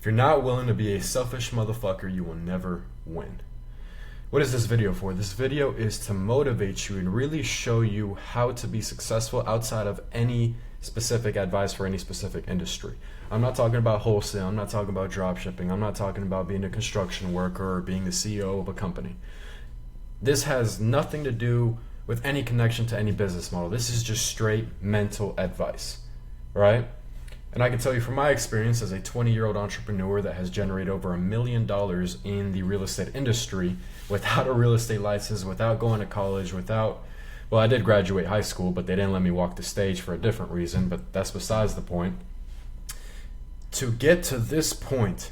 If you're not willing to be a selfish motherfucker, you will never win. What is this video for? This video is to motivate you and really show you how to be successful outside of any specific advice for any specific industry. I'm not talking about wholesale. I'm not talking about drop shipping. I'm not talking about being a construction worker or being the CEO of a company. This has nothing to do with any connection to any business model. This is just straight mental advice, right? And I can tell you from my experience as a 20-year-old entrepreneur that has generated over $1 million in the real estate industry without a real estate license, without going to college, well, I did graduate high school, but they didn't let me walk the stage for a different reason, but that's besides the point. To get to this point,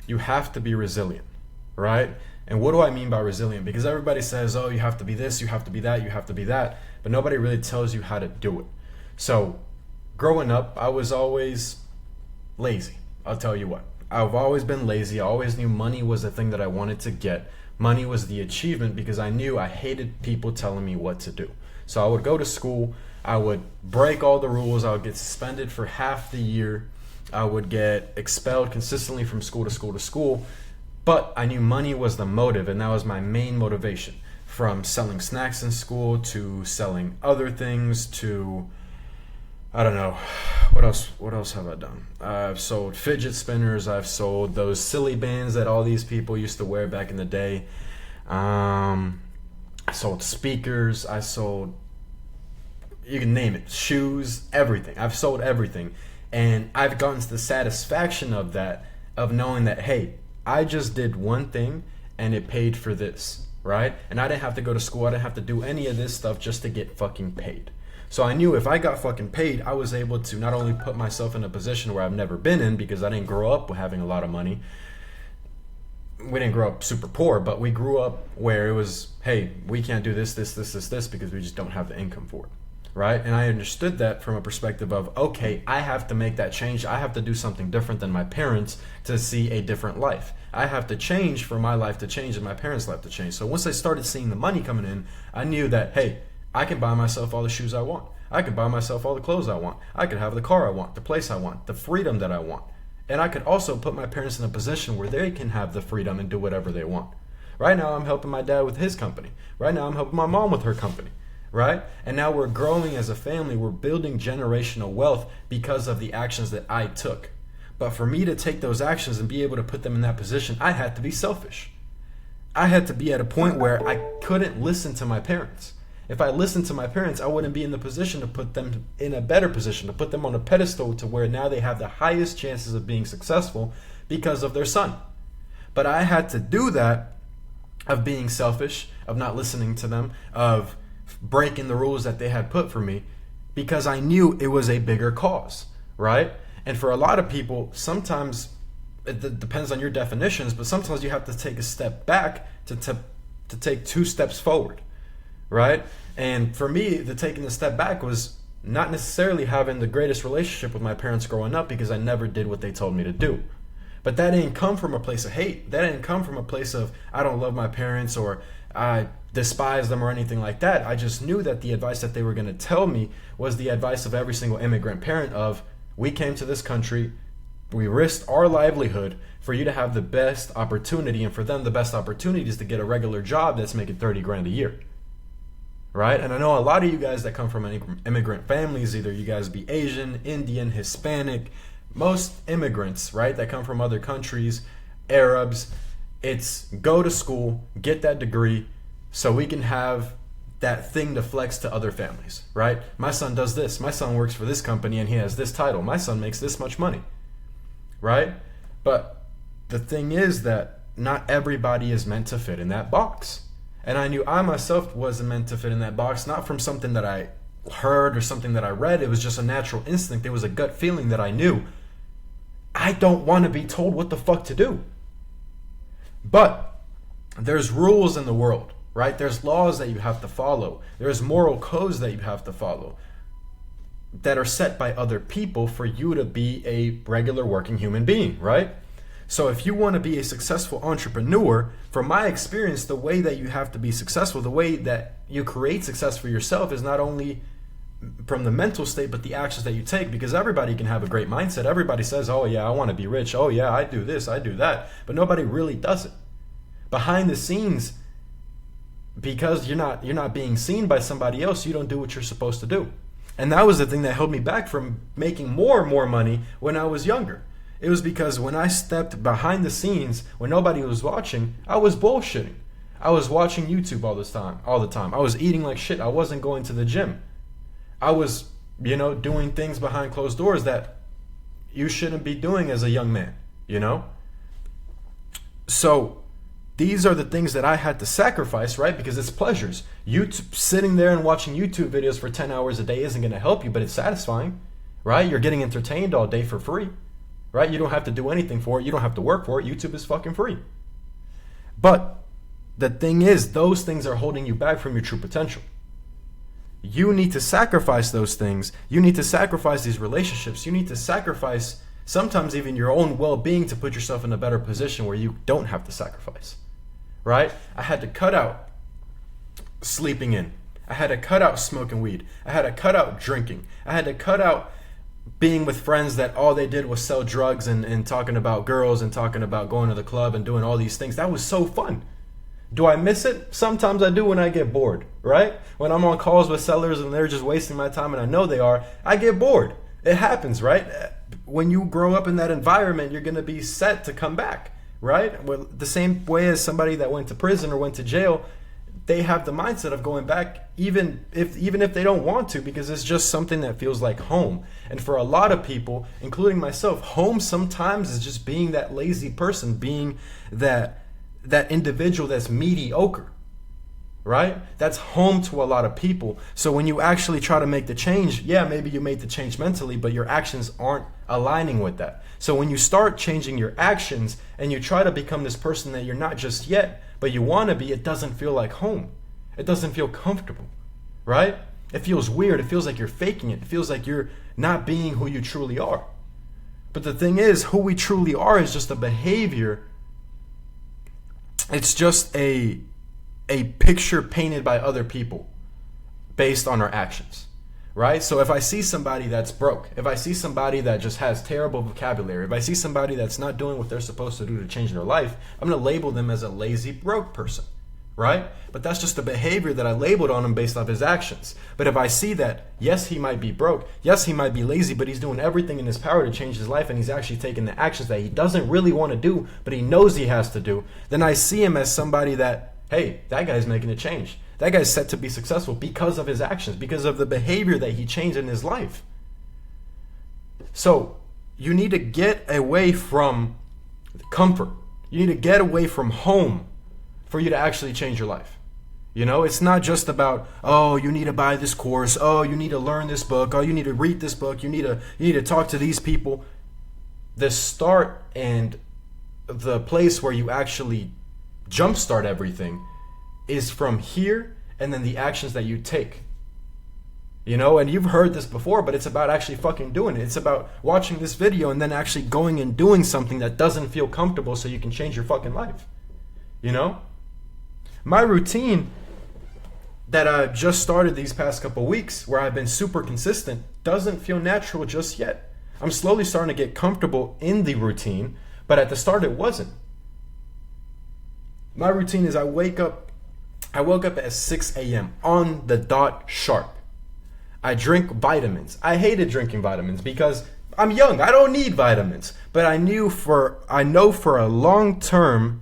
you have to be resilient, right? And what do I mean by resilient? Because everybody says, oh, you have to be this, you have to be that, you have to be that, but nobody really tells you how to do it. So growing up, I was always lazy. I'll tell you what. I've always been lazy. I always knew money was the thing that I wanted to get. Money was the achievement because I knew I hated people telling me what to do. So I would go to school. I would break all the rules. I would get suspended for half the year. I would get expelled consistently from school to school to school. But I knew money was the motive, and that was my main motivation. From selling snacks in school to selling other things to, I don't know, what else have I done? I've sold fidget spinners. I've sold those silly bands that all these people used to wear back in the day. I sold speakers. I sold, you can name it, shoes, everything. I've sold everything. And I've gotten to the satisfaction of that, of knowing that, hey, I just did one thing and it paid for this, right? And I didn't have to go to school. I didn't have to do any of this stuff just to get fucking paid. So I knew if I got fucking paid, I was able to not only put myself in a position where I've never been in because I didn't grow up with having a lot of money. We didn't grow up super poor, but we grew up where it was, hey, we can't do this because we just don't have the income for it, right? And I understood that from a perspective of, okay, I have to make that change. I have to do something different than my parents to see a different life. I have to change for my life to change and my parents' life to change. So once I started seeing the money coming in, I knew that, hey, I can buy myself all the shoes I want. I can buy myself all the clothes I want. I could have the car I want, the place I want, the freedom that I want. And I could also put my parents in a position where they can have the freedom and do whatever they want. Right now, I'm helping my dad with his company. Right now, I'm helping my mom with her company. Right? And now we're growing as a family. We're building generational wealth because of the actions that I took. But for me to take those actions and be able to put them in that position, I had to be selfish. I had to be at a point where I couldn't listen to my parents. If I listened to my parents, I wouldn't be in the position to put them in a better position, to put them on a pedestal to where now they have the highest chances of being successful because of their son. But I had to do that of being selfish, of not listening to them, of breaking the rules that they had put for me because I knew it was a bigger cause, right? And for a lot of people, sometimes it depends on your definitions, but sometimes you have to take a step back to take two steps forward. Right? And for me, the taking the step back was not necessarily having the greatest relationship with my parents growing up because I never did what they told me to do. But that didn't come from a place of hate. That didn't come from a place of I don't love my parents or I despise them or anything like that. I just knew that the advice that they were going to tell me was the advice of every single immigrant parent of we came to this country, we risked our livelihood for you to have the best opportunity, and for them the best opportunity is to get a regular job that's making 30 grand a year. Right? And I know a lot of you guys that come from immigrant families, either you guys be Asian, Indian, Hispanic, most immigrants, right, that come from other countries, Arabs, it's go to school, get that degree so we can have that thing to flex to other families, right? My son does this. My son works for this company and he has this title. My son makes this much money, right? But the thing is that not everybody is meant to fit in that box. And I knew I myself wasn't meant to fit in that box, not from something that I heard or something that I read. It was just a natural instinct. It was a gut feeling that I knew. I don't want to be told what the fuck to do. But there's rules in the world, right? There's laws that you have to follow. There's moral codes that you have to follow that are set by other people for you to be a regular working human being, right? So if you want to be a successful entrepreneur, from my experience, the way that you have to be successful, the way that you create success for yourself is not only from the mental state, but the actions that you take, because everybody can have a great mindset. Everybody says, oh yeah, I want to be rich. Oh yeah, I do this, I do that. But nobody really does it. Behind the scenes, because you're not being seen by somebody else, you don't do what you're supposed to do. And that was the thing that held me back from making more and more money when I was younger. It was because when I stepped behind the scenes, when nobody was watching, I was bullshitting. I was watching YouTube all the time. I was eating like shit. I wasn't going to the gym. I was, doing things behind closed doors that you shouldn't be doing as a young man, So these are the things that I had to sacrifice, right? Because it's pleasures. YouTube, sitting there and watching YouTube videos for 10 hours a day isn't going to help you, but it's satisfying, right? You're getting entertained all day for free, right? You don't have to do anything for it. You don't have to work for it. YouTube is fucking free. But the thing is, those things are holding you back from your true potential. You need to sacrifice those things. You need to sacrifice these relationships. You need to sacrifice sometimes even your own well-being to put yourself in a better position where you don't have to sacrifice, right? I had to cut out sleeping in. I had to cut out smoking weed. I had to cut out drinking. I had to cut out being with friends that all they did was sell drugs and talking about girls and talking about going to the club and doing all these things. That was so fun. Do I miss it? Sometimes I do when I get bored, right? When I'm on calls with sellers and they're just wasting my time and I know they are, I get bored. It happens, right? When you grow up in that environment, you're going to be set to come back, right? Well, the same way as somebody that went to prison or went to jail, they have the mindset of going back even if they don't want to, because it's just something that feels like home. And for a lot of people, including myself, home sometimes is just being that lazy person, being that individual that's mediocre, right? That's home to a lot of people. So when you actually try to make the change, yeah, maybe you made the change mentally, but your actions aren't aligning with that. So when you start changing your actions and you try to become this person that you're not just yet, but you want to be, it doesn't feel like home. It doesn't feel comfortable, right? It feels weird. It feels like you're faking it. It feels like you're not being who you truly are. But the thing is, who we truly are is just a behavior. It's just a picture painted by other people based on our actions, right? So if I see somebody that's broke, if I see somebody that just has terrible vocabulary, if I see somebody that's not doing what they're supposed to do to change their life, I'm going to label them as a lazy, broke person, right? But that's just the behavior that I labeled on him based off his actions. But if I see that, yes, he might be broke, yes, he might be lazy, but he's doing everything in his power to change his life, and he's actually taking the actions that he doesn't really want to do, but he knows he has to do, then I see him as somebody that, hey, that guy's making a change. That guy's set to be successful because of his actions, because of the behavior that he changed in his life. So you need to get away from comfort. You need to get away from home for you to actually change your life. It's not just about, oh, you need to buy this course. Oh, you need to learn this book. Oh, you need to read this book. You need to talk to these people. The start and the place where you actually jumpstart everything is from here, and then the actions that you take. And you've heard this before, but it's about actually fucking doing it. It's about watching this video and then actually going and doing something that doesn't feel comfortable so you can change your fucking life. My routine that I've just started these past couple weeks, where I've been super consistent, doesn't feel natural just yet. I'm slowly starting to get comfortable in the routine, but at the start it wasn't. My routine is I woke up at 6 a.m. on the dot sharp. I drink vitamins. I hated drinking vitamins because I'm young. I don't need vitamins. But I know for a long-term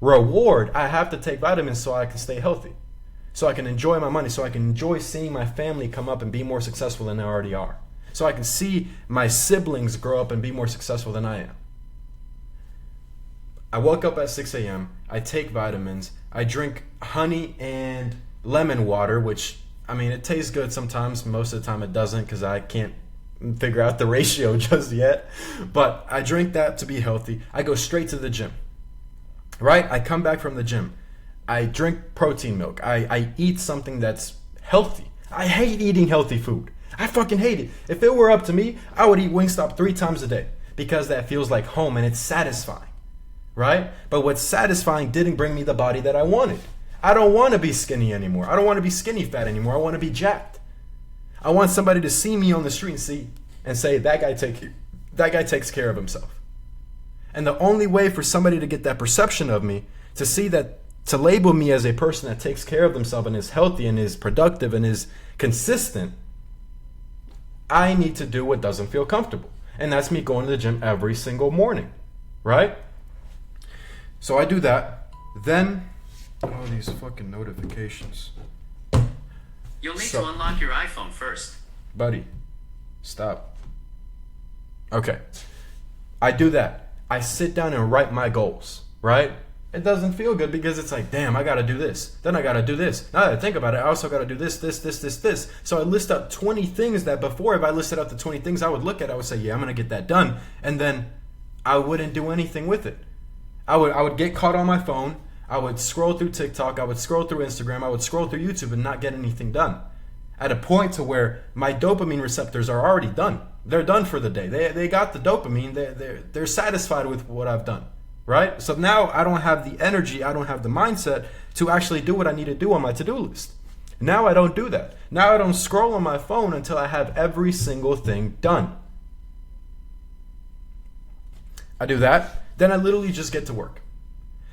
reward, I have to take vitamins so I can stay healthy, so I can enjoy my money, so I can enjoy seeing my family come up and be more successful than they already are, so I can see my siblings grow up and be more successful than I am. I woke up at 6 a.m. I take vitamins. I drink honey and lemon water, which, it tastes good sometimes. Most of the time it doesn't, because I can't figure out the ratio just yet. But I drink that to be healthy. I go straight to the gym, right? I come back from the gym. I drink protein milk. I eat something that's healthy. I hate eating healthy food. I fucking hate it. If it were up to me, I would eat Wingstop 3 times a day, because that feels like home and it's satisfying. Right? But what's satisfying didn't bring me the body that I wanted. I don't want to be skinny anymore. I don't want to be skinny fat anymore. I want to be jacked. I want somebody to see me on the street and say that guy takes care of himself. And the only way for somebody to get that perception of me, to see that, to label me as a person that takes care of themselves and is healthy and is productive and is consistent, I need to do what doesn't feel comfortable. And that's me going to the gym every single morning, right? So I do that. Then, all these fucking notifications. You'll need to unlock your iPhone first. Buddy, stop. Okay. I do that. I sit down and write my goals, right? It doesn't feel good because it's like, damn, I gotta do this. Then I gotta do this. Now that I think about it, I also gotta do this. So I list out 20 things that before, if I listed out the 20 things I would look at, I would say, yeah, I'm gonna get that done. And then I wouldn't do anything with it. I would get caught on my phone. I would scroll through TikTok. I would scroll through Instagram. I would scroll through YouTube and not get anything done. At a point to where my dopamine receptors are already done. They're done for the day. They got the dopamine. They're satisfied with what I've done. Right? So now I don't have the energy, I don't have the mindset to actually do what I need to do on my to-do list. Now I don't do that. Now I don't scroll on my phone until I have every single thing done. I do that, then I literally just get to work.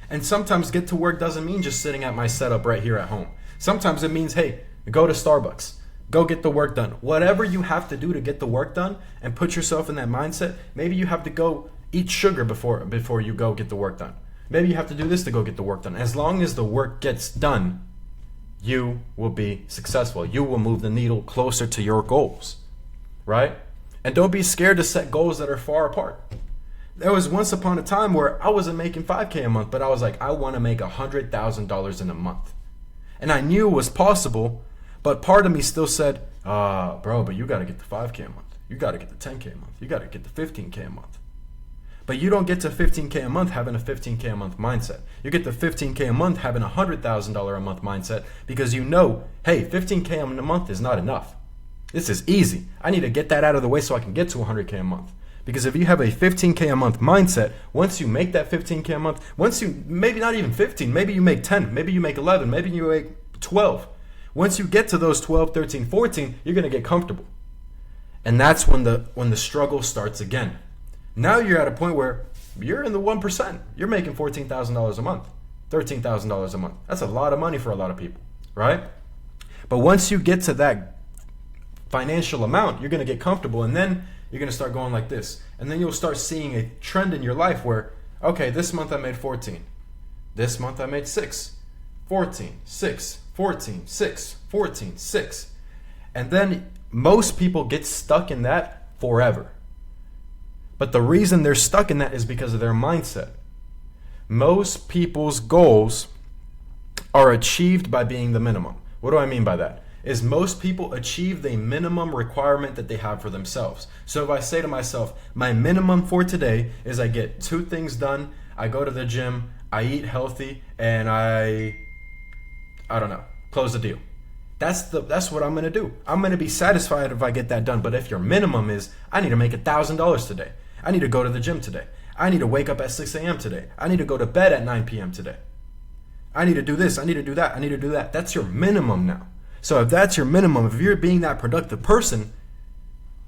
And sometimes get to work doesn't mean just sitting at my setup right here at home. Sometimes it means, hey, go to Starbucks. Go get the work done. Whatever you have to do to get the work done and put yourself in that mindset, maybe you have to go eat sugar before you go get the work done. Maybe you have to do this to go get the work done. As long as the work gets done, you will be successful. You will move the needle closer to your goals, right? And don't be scared to set goals that are far apart. There was once upon a time where I wasn't making $5K a month, but I was like, I want to make $100,000 in a month. And I knew it was possible, but part of me still said, bro, but you got to get the 5K a month. You got to get the 10K a month. You got to get the 15K a month. But you don't get to 15K a month having a 15K a month mindset. You get to 15K a month having a $100,000 a month mindset because you know, hey, 15K a month is not enough. This is easy. I need to get that out of the way so I can get to 100K a month. Because if you have a 15K a month mindset, once you make that 15K a month, once you, maybe not even 15, maybe you make 10, maybe you make 11, maybe you make 12. Once you get to those 12, 13, 14, you're going to get comfortable. And that's when the struggle starts again. Now you're at a point where you're in the 1%. You're making $14,000 a month, $13,000 a month. That's a lot of money for a lot of people, right? But once you get to that financial amount, you're going to get comfortable, and then you're going to start going like this. And then you'll start seeing a trend in your life where, okay, this month I made 14. This month I made 6. 14, 6, 14, 6, 14, 6. And then most people get stuck in that forever. But the reason they're stuck in that is because of their mindset. Most people's goals are achieved by being the minimum. What do I mean by that? Is most people achieve the minimum requirement that they have for themselves. So if I say to myself, my minimum for today is I get 2 things done, I go to the gym, I eat healthy, and I don't know, close the deal. That's what I'm gonna do. I'm gonna be satisfied if I get that done. But if your minimum is, I need to make $1,000 today. I need to go to the gym today. I need to wake up at 6 a.m. today. I need to go to bed at 9 p.m. today. I need to do this. I need to do that. I need to do that. That's your minimum now. So if that's your minimum, if you're being that productive person,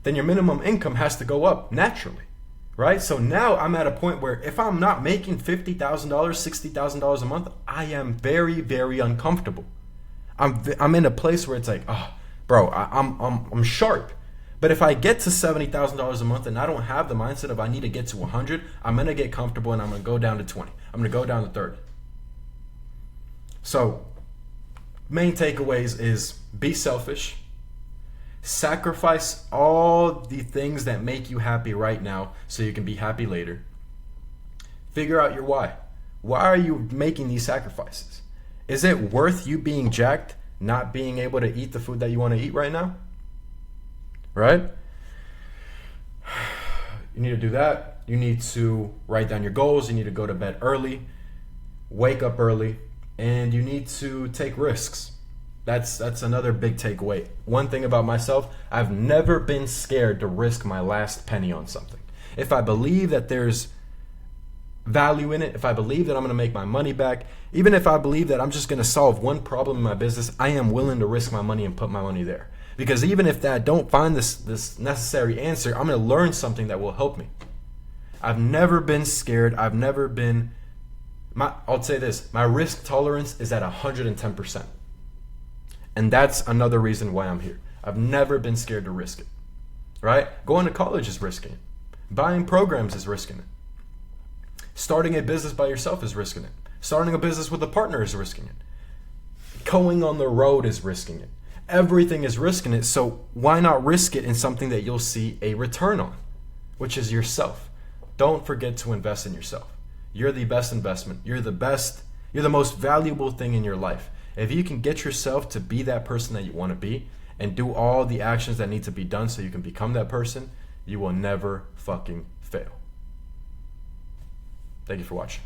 then your minimum income has to go up naturally, right? So now I'm at a point where if I'm not making $50,000, $60,000 a month, I am very, very uncomfortable. I'm in a place where it's like, oh, bro, I'm sharp. But if I get to $70,000 a month and I don't have the mindset of I need to get to 100, I'm going to get comfortable and I'm going to go down to 20. I'm going to go down to 30. So main takeaways is be selfish. Sacrifice all the things that make you happy right now so you can be happy later. Figure out your why. Why are you making these sacrifices? Is it worth you being jacked, not being able to eat the food that you want to eat right now? Right? You need to do that. You need to write down your goals. You need to go to bed early, wake up early, and you need to take risks. That's another big takeaway. One thing about myself, I've never been scared to risk my last penny on something. If I believe that there's value in it, if I believe that I'm going to make my money back, even if I believe that I'm just going to solve one problem in my business, I am willing to risk my money and put my money there. Because even if I don't find this necessary answer, I'm going to learn something that will help me. I've never been scared. I'll say this, my risk tolerance is at 110%. And that's another reason why I'm here. I've never been scared to risk it, right? Going to college is risking it. Buying programs is risking it. Starting a business by yourself is risking it. Starting a business with a partner is risking it. Going on the road is risking it. Everything is risking it, so why not risk it in something that you'll see a return on, which is yourself. Don't forget to invest in yourself. You're the best investment. You're the most valuable thing in your life. If you can get yourself to be that person that you want to be and do all the actions that need to be done so you can become that person, you will never fucking fail. Thank you for watching.